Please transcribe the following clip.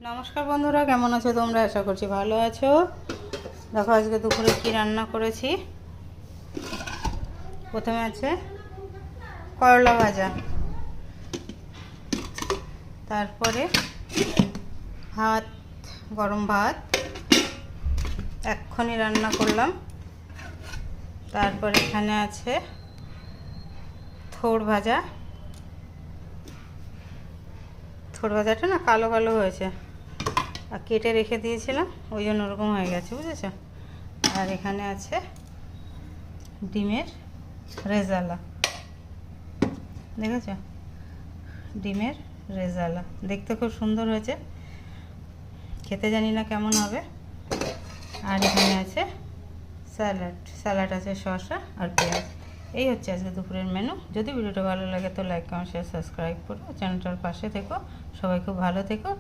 নমস্কার বন্ধুরা, কেমন আছো তোমরা? আশা করছি ভালো আছো। দেখো আজকে দুপুরে কি রান্না করেছি। প্রথমে আছে করলা ভাজা, তারপরে ভাত, গরম ভাত এক্ষুনি রান্না করলাম। তারপরে এখানে আছে থোড় ভাজা। থোড় ভাজাটা না কালো কালো হয়েছে, আর কেটে রেখে দিয়েছিলাম, ওই জন্য ওরকম হয়ে গেছে, বুঝেছো। আর এখানে আছে ডিমের রেজালা, দেখেছো? ডিমের রেজালা দেখতে খুব সুন্দর হয়েছে, খেতে জানি না কেমন হবে। আর এখানে আছে স্যালাড আছে, শসা আর পেঁয়াজ। এই হচ্ছে আজকে দুপুরের মেনু। যদি ভিডিওটা ভালো লাগে তো লাইক, কমেন্ট, শেয়ার, সাবস্ক্রাইব করো, চ্যানেলটার পাশে থেকো। সবাই খুব ভালো থেকো।